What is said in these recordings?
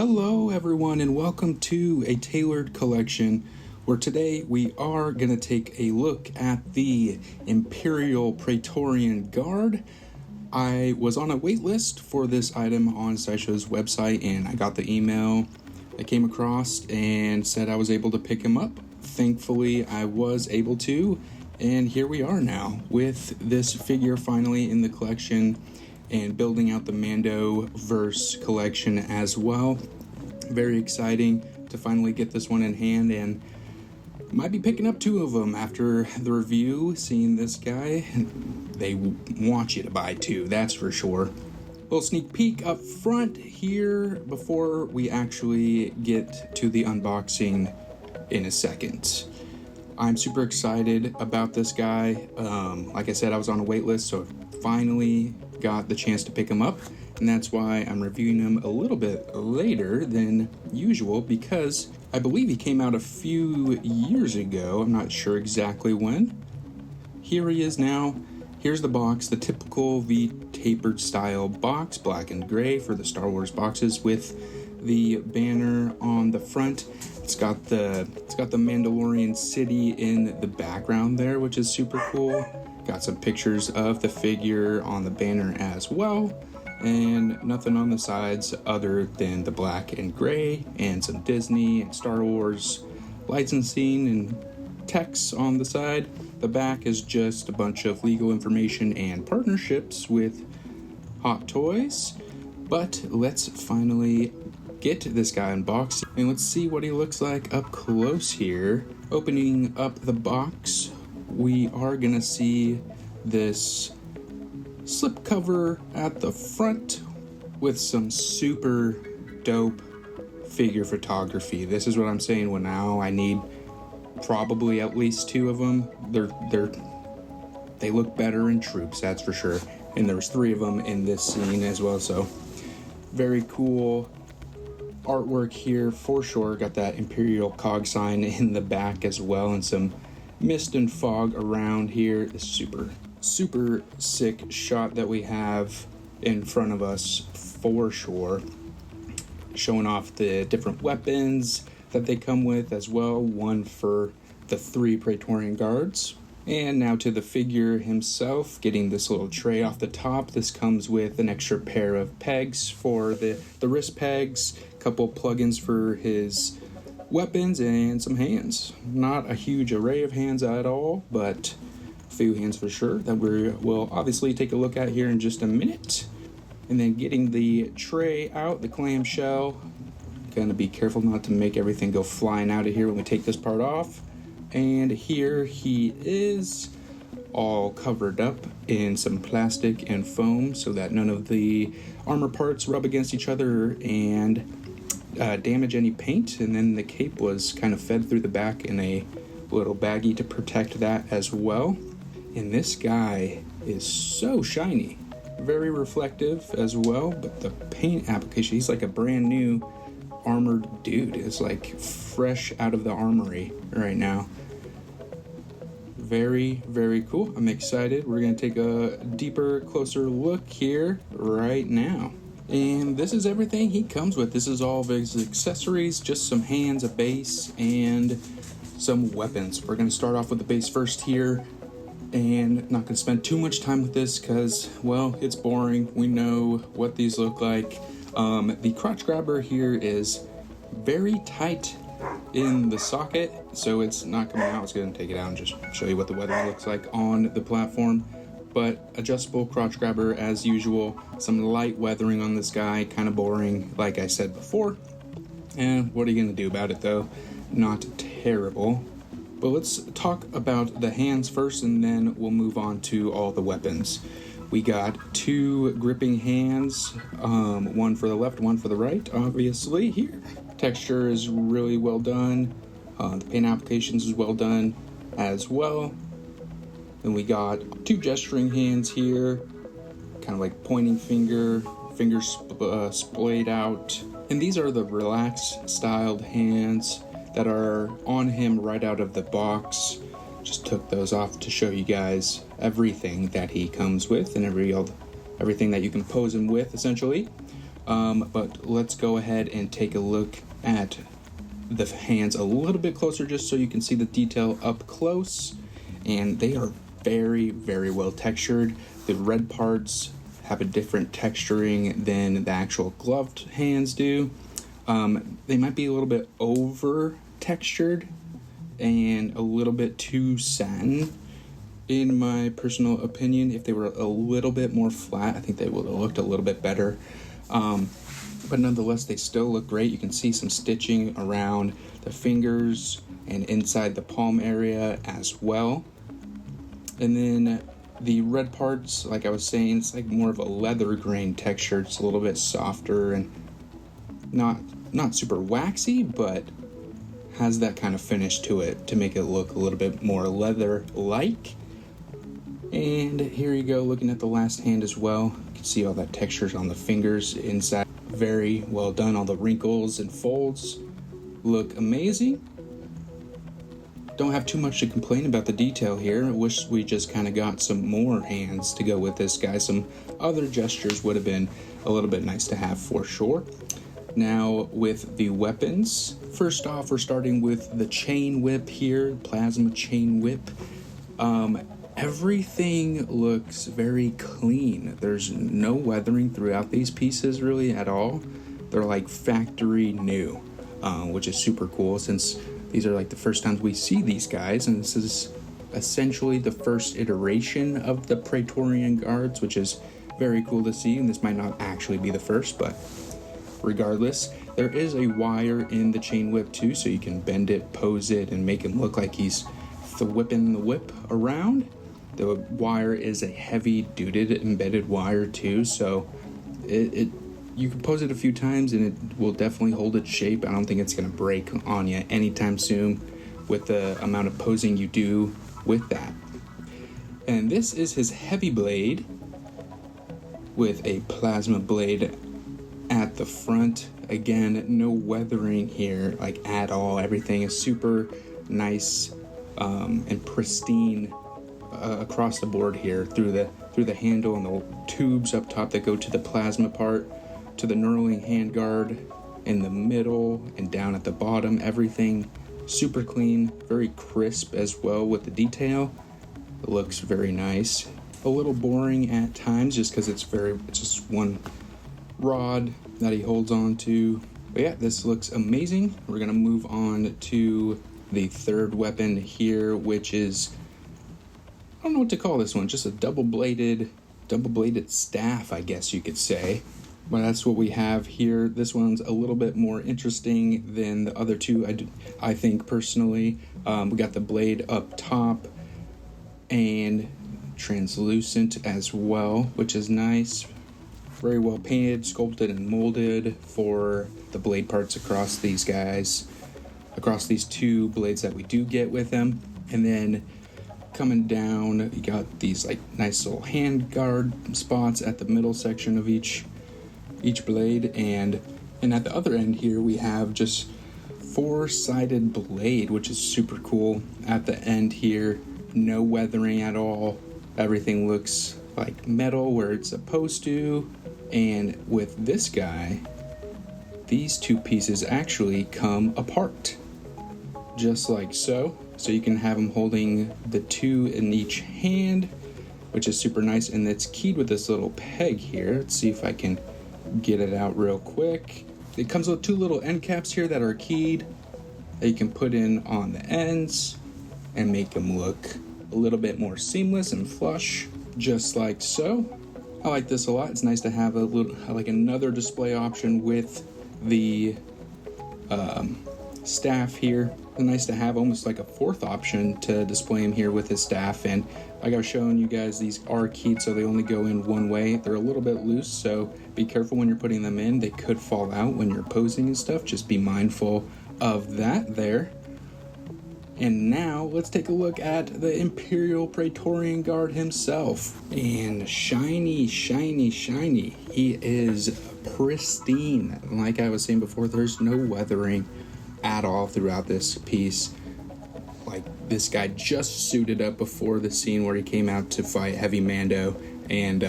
Hello everyone and welcome to a tailored collection where today we are going to take a look at the Imperial Praetorian Guard. I was on a wait list for this item on Sideshow's website and I got the email I came across and said I was able to pick him up. Thankfully I was able to, and here we are now with this figure finally in the collection and building out the Mando-verse collection as well. Very exciting to finally get this one in hand, and might be picking up two of them after the review. Seeing this guy, they want you to buy two, that's for sure. Little sneak peek up front here before we actually get to the unboxing in a second. I'm super excited about this guy. Like I said, I was on a wait list, so finally got the chance to pick him up, and that's why I'm reviewing him a little bit later than usual, because I believe he came out a few years ago. I'm not sure exactly when. Here he is now. Here's the box, the typical V-tapered style box, black and gray for the Star Wars boxes with the banner on the front. It's got the Mandalorian city in the background there, which is super cool. Got some pictures of the figure on the banner as well, and nothing on the sides other than the black and gray and some Disney and Star Wars licensing and text on the side. The back is just a bunch of legal information and partnerships with Hot Toys. But let's finally get this guy unboxed and let's see what he looks like up close here. Opening up the box, we are gonna see this slipcover at the front with some super dope figure photography. This is what I'm saying. Well, now I need probably at least two of them. They look better in troops, that's for sure. And there was three of them in this scene as well, so very cool artwork here for sure. Got that Imperial cog sign in the back as well, and some mist and fog around here. This super sick shot that we have in front of us for sure, showing off the different weapons that they come with as well, one for the 3 Praetorian guards. And now to the figure himself, getting this little tray off the top. This comes with an extra pair of pegs for the wrist pegs, a couple plugins for his weapons, and some hands. Not a huge array of hands at all, but a few hands for sure that we'll obviously take a look at here in just a minute. And then getting the tray out, the clamshell. Gonna be careful not to make everything go flying out of here when we take this part off. And here he is, all covered up in some plastic and foam so that none of the armor parts rub against each other and damage any paint. And then the cape was kind of fed through the back in a little baggie to protect that as well. And this guy is so shiny, very reflective as well, but the paint application, he's like a brand new armored dude. It's like fresh out of the armory right now. Very, very cool. I'm excited. We're going to take a deeper, closer look here right now. And this is everything he comes with. This is all of his accessories, just some hands, a base, and some weapons. We're going to start off with the base first here, and not going to spend too much time with this because, well, it's boring. We know what these look like. The crotch grabber here is very tight in the socket, so it's not coming out. I was going to take it out and just show you what the weathering looks like on the platform. But adjustable crotch grabber as usual. Some light weathering on this guy, kind of boring like I said before. And what are you going to do about it though? Not terrible. But let's talk about the hands first, and then we'll move on to all the weapons. We got 2 gripping hands, one for the left, one for the right, obviously here. Texture is really well done. The paint applications is well done as well. Then we got 2 gesturing hands here, kind of like pointing fingers splayed out. And these are the relaxed styled hands that are on him right out of the box. Just took those off to show you guys everything that he comes with and everything that you can pose him with, essentially. But let's go ahead and take a look at the hands a little bit closer just so you can see the detail up close. And they are very, very well textured. The red parts have a different texturing than the actual gloved hands do. They might be a little bit over textured and a little bit too satin, in my personal opinion. If they were a little bit more flat, I think they would have looked a little bit better. But nonetheless, they still look great. You can see some stitching around the fingers and inside the palm area as well. And then the red parts, like I was saying, it's like more of a leather grain texture. It's a little bit softer and not super waxy, but has that kind of finish to it to make it look a little bit more leather-like. And here you go, looking at the last hand as well. You can see all that textures on the fingers inside. Very well done. All the wrinkles and folds look amazing. Don't have too much to complain about the detail here. I wish we just kind of got some more hands to go with this guy. Some other gestures would have been a little bit nice to have for sure. Now with the weapons, first off, we're starting with the chain whip here, plasma chain whip. Everything looks very clean. There's no weathering throughout these pieces really at all. They're like factory new, which is super cool since these are like the first times we see these guys, and this is essentially the first iteration of the Praetorian guards, which is very cool to see. And this might not actually be the first, but regardless, there is a wire in the chain whip too, so you can bend it, pose it, and make him look like he's whipping the whip around. The wire is a heavy-duty embedded wire too, so you can pose it a few times and it will definitely hold its shape. I don't think it's going to break on you anytime soon with the amount of posing you do with that. And this is his heavy blade with a plasma blade at the front. Again, no weathering here like at all. Everything is super nice and pristine across the board here, through the handle and the tubes up top that go to the plasma part, to the knurling handguard in the middle and down at the bottom. Everything super clean, very crisp as well with the detail. It looks very nice. A little boring at times just because it's just one rod that he holds on to. But yeah, this looks amazing. We're gonna move on to the third weapon here, which is, I don't know what to call this one, just a double-bladed staff, I guess you could say. But that's what we have here. This one's a little bit more interesting than the other two, I think personally. We got the blade up top and translucent as well, which is nice. Very well painted, sculpted, and molded for the blade parts across these guys, across these two blades that we do get with them. And then coming down, you got these like nice little hand guard spots at the middle section of each blade, and at the other end here we have just four-sided blade, which is super cool. At the end here, no weathering at all. Everything looks like metal where it's supposed to. And with this guy, these two pieces actually come apart, just like so. So you can have them holding the two in each hand, which is super nice. And it's keyed with this little peg here. Let's see if I can get it out real quick. It comes with two little end caps here that are keyed that you can put in on the ends and make them look a little bit more seamless and flush, just like so. I like this a lot. It's nice to have a little, like another display option with the staff here. It's nice to have almost like a fourth option to display him here with his staff. And like I was showing you guys, these are keyed, so they only go in one way. They're a little bit loose, so be careful when you're putting them in. They could fall out when you're posing and stuff. Just be mindful of that there. And now let's take a look at the Imperial Praetorian Guard himself. And shiny, shiny, shiny. He is pristine. Like I was saying before, there's no weathering at all throughout this piece. Like, this guy just suited up before the scene where he came out to fight Heavy Mando. And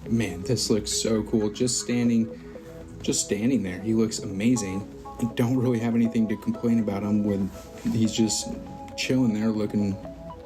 man, this looks so cool. Just standing just standing there. He looks amazing. I don't really have anything to complain about him when he's just chilling there looking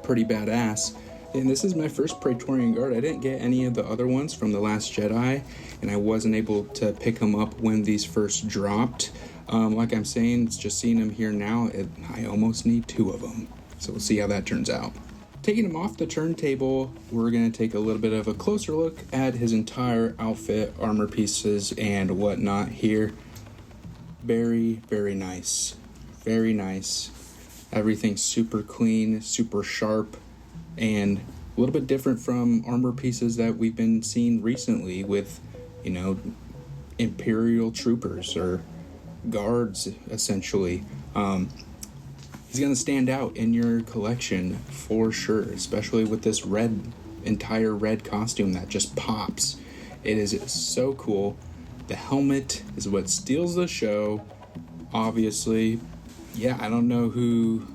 pretty badass. And this is my first Praetorian Guard. I didn't get any of the other ones from The Last Jedi, and I wasn't able to pick them up when these first dropped. Like I'm saying, it's just seeing them here now, I almost need 2 of them. So we'll see how that turns out. Taking him off the turntable, we're going to take a little bit of a closer look at his entire outfit, armor pieces, and whatnot here. Very, very nice. Very nice. Everything's super clean, super sharp, and a little bit different from armor pieces that we've been seeing recently with, Imperial troopers or guards, essentially. He's going to stand out in your collection for sure, especially with this entire red costume that just pops. It is so cool. The helmet is what steals the show, obviously. Yeah, I don't know who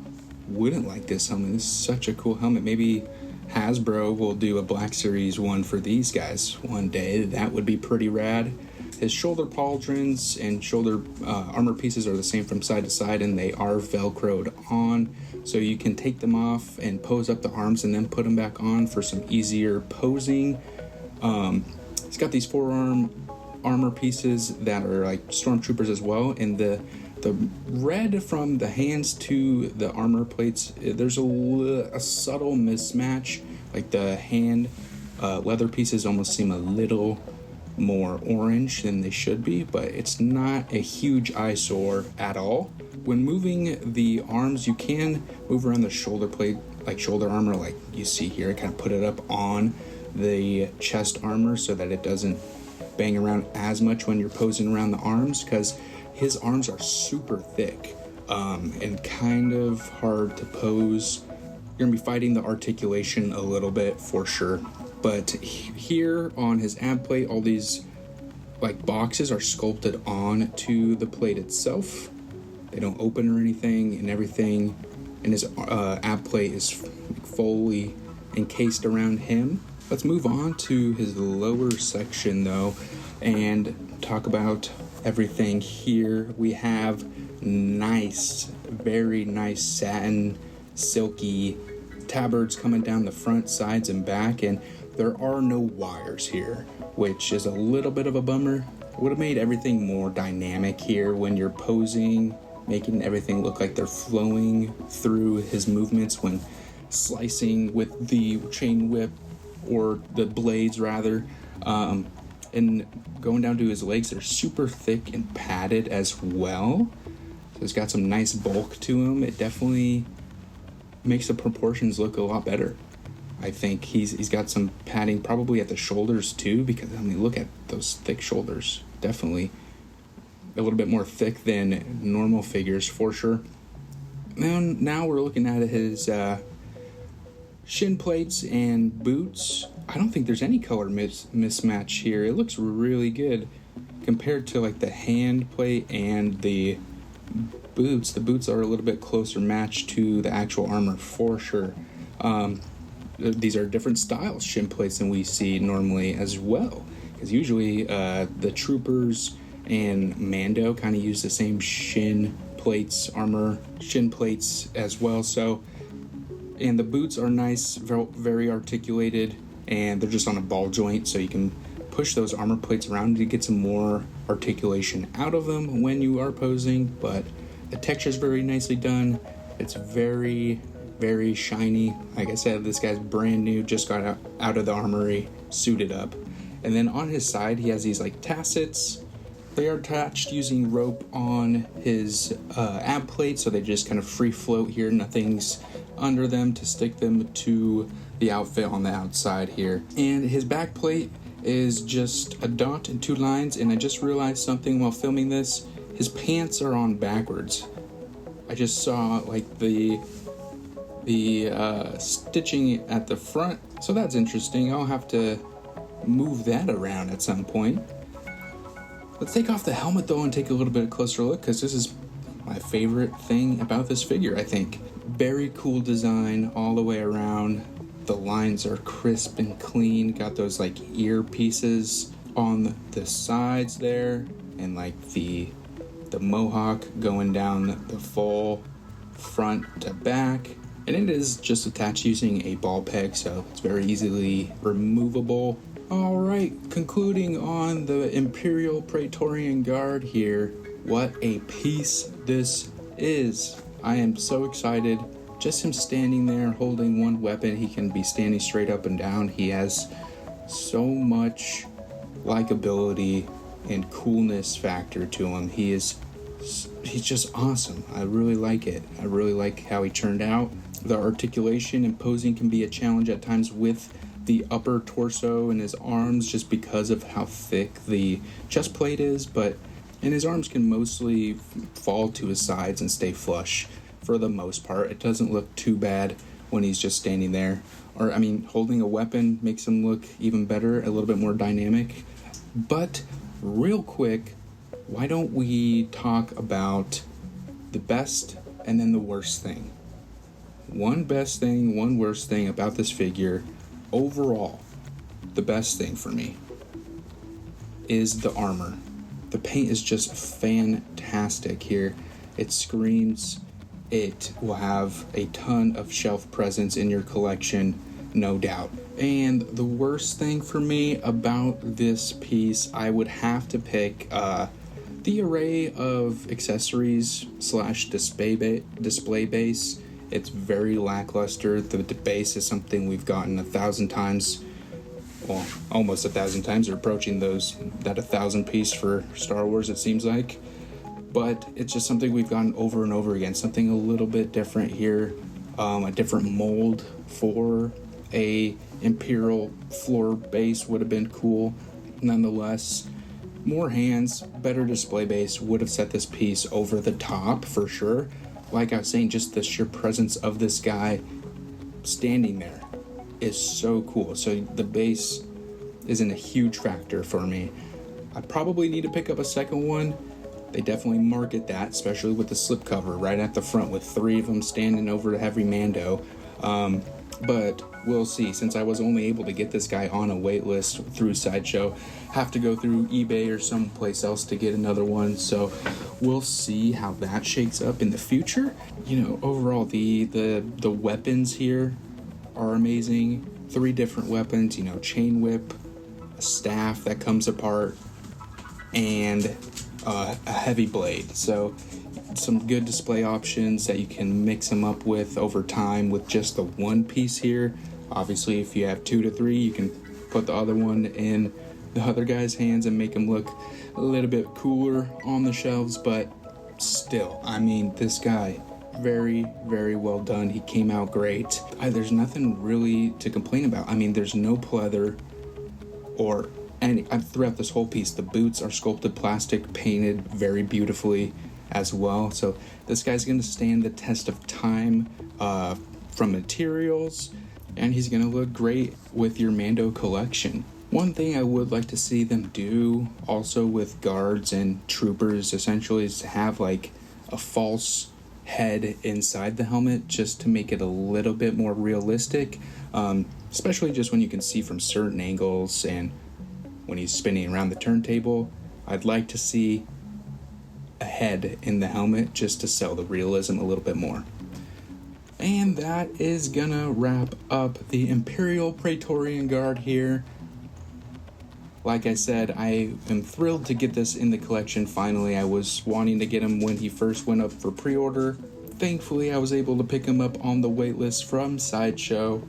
wouldn't like this helmet. This is such a cool helmet. Maybe Hasbro will do a Black Series one for these guys one day. That would be pretty rad. His shoulder pauldrons and shoulder armor pieces are the same from side to side, and they are velcroed on, so you can take them off and pose up the arms and then put them back on for some easier posing. He's got these forearm armor pieces that are like stormtroopers as well, and the red from the hands to the armor plates, there's a subtle mismatch. Like the hand leather pieces almost seem a little more orange than they should be, but it's not a huge eyesore at all. When moving the arms, you can move around the shoulder plate, like shoulder armor, like you see here. I kind of put it up on the chest armor so that it doesn't bang around as much when you're posing around the arms, because his arms are super thick and kind of hard to pose. You're gonna be fighting the articulation a little bit for sure. But here on his ab plate, all these like boxes are sculpted on to the plate itself. They don't open or anything, and everything in his ab plate is fully encased around him. Let's move on to his lower section though and talk about everything here. We have nice, very nice satin, silky tabards coming down the front, sides, and back, and there are no wires here, which is a little bit of a bummer. It would have made everything more dynamic here when you're posing, making everything look like they're flowing through his movements when slicing with the chain whip, or the blades rather. And going down to his legs, they're super thick and padded as well. So it's got some nice bulk to him. It definitely makes the proportions look a lot better. I think he's got some padding probably at the shoulders too, because I mean, look at those thick shoulders. Definitely a little bit more thick than normal figures for sure. And now we're looking at his shin plates and boots. I don't think there's any color mismatch here. It looks really good compared to like the hand plate and the boots. The boots are a little bit closer matched to the actual armor for sure. These are different styles shin plates than we see normally as well, because usually the troopers and Mando kind of use the same shin plates as well. So, and the boots are nice, very articulated, and they're just on a ball joint, so you can push those armor plates around to get some more articulation out of them when you are posing. But the texture is very nicely done. It's very, very shiny. Like I said, this guy's brand new, just got out of the armory, suited up. And then on his side, he has these like tassets. They are attached using rope on his ab plate, so they just kind of free float here. Nothing's under them to stick them to the outfit on the outside here. And his back plate is just a dot and 2 lines, and I just realized something while filming this. His pants are on backwards. I just saw like the stitching at the front, so that's interesting. I'll have to move that around at some point. Let's take off the helmet though and take a little bit closer look, because this is my favorite thing about this figure, I think. Very cool design all the way around. The lines are crisp and clean. Got those like ear pieces on the sides there. and like the mohawk going down the full front to back. And it is just attached using a ball peg, so it's very easily removable. Alright, concluding on the Imperial Praetorian Guard here. What a piece this is. I am so excited. Just him standing there holding one weapon, he can be standing straight up and down. He has so much likability and coolness factor to him. He's just awesome. I really like it. I really like how he turned out. The articulation and posing can be a challenge at times with the upper torso and his arms just because of how thick the chest plate is, and his arms can mostly fall to his sides and stay flush for the most part. It doesn't look too bad when he's just standing there. Holding a weapon makes him look even better, a little bit more dynamic. But real quick, why don't we talk about the best and then the worst thing? One best thing, one worst thing about this figure. Overall, the best thing for me is the armor. The paint is just fantastic here. It screams. It will have a ton of shelf presence in your collection, no doubt. And the worst thing for me about this piece, I would have to pick the array of accessories / display base. It's very lackluster. The base is something we've gotten 1,000 times. Well, almost 1,000 times. They're approaching that 1,000 piece for Star Wars, it seems like. But it's just something we've gotten over and over again. Something a little bit different here. A different mold for a Imperial floor base would have been cool. Nonetheless, more hands, better display base would have set this piece over the top for sure. Like I was saying, just the sheer presence of this guy standing there is so cool. So the base isn't a huge factor for me. I probably need to pick up a second one. They definitely market that, especially with the slipcover right at the front with 3 of them standing over the heavy Mando. But we'll see. Since I was only able to get this guy on a wait list through Sideshow, have to go through eBay or someplace else to get another one. So we'll see how that shakes up in the future. Overall, the weapons here are amazing. 3 different weapons, chain whip, a staff that comes apart, and a heavy blade. So some good display options that you can mix them up with over time with just the one piece here. Obviously, if you have 2 to 3, you can put the other one in the other guy's hands and make him look a little bit cooler on the shelves. But still, this guy, very, very well done. He came out great. There's nothing really to complain about. There's no pleather or throughout this whole piece. The boots are sculpted plastic, painted very beautifully as well. So this guy's going to stand the test of time from materials, and he's going to look great with your Mando collection. One thing I would like to see them do also with guards and troopers essentially is to have like a false head inside the helmet just to make it a little bit more realistic, especially just when you can see from certain angles and when he's spinning around the turntable. I'd like to see a head in the helmet just to sell the realism a little bit more. And that is gonna wrap up the Imperial Praetorian Guard here. Like I said, I am thrilled to get this in the collection finally. I was wanting to get him when he first went up for pre-order. Thankfully, I was able to pick him up on the waitlist from Sideshow.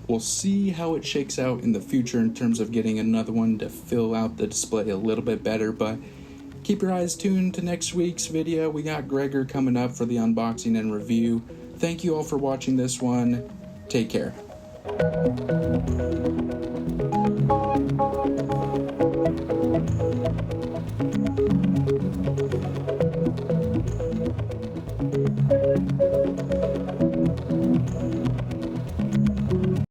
We'll see how it shakes out in the future in terms of getting another one to fill out the display a little bit better, but keep your eyes tuned to next week's video. We got Gregor coming up for the unboxing and review. Thank you all for watching this one. Take care.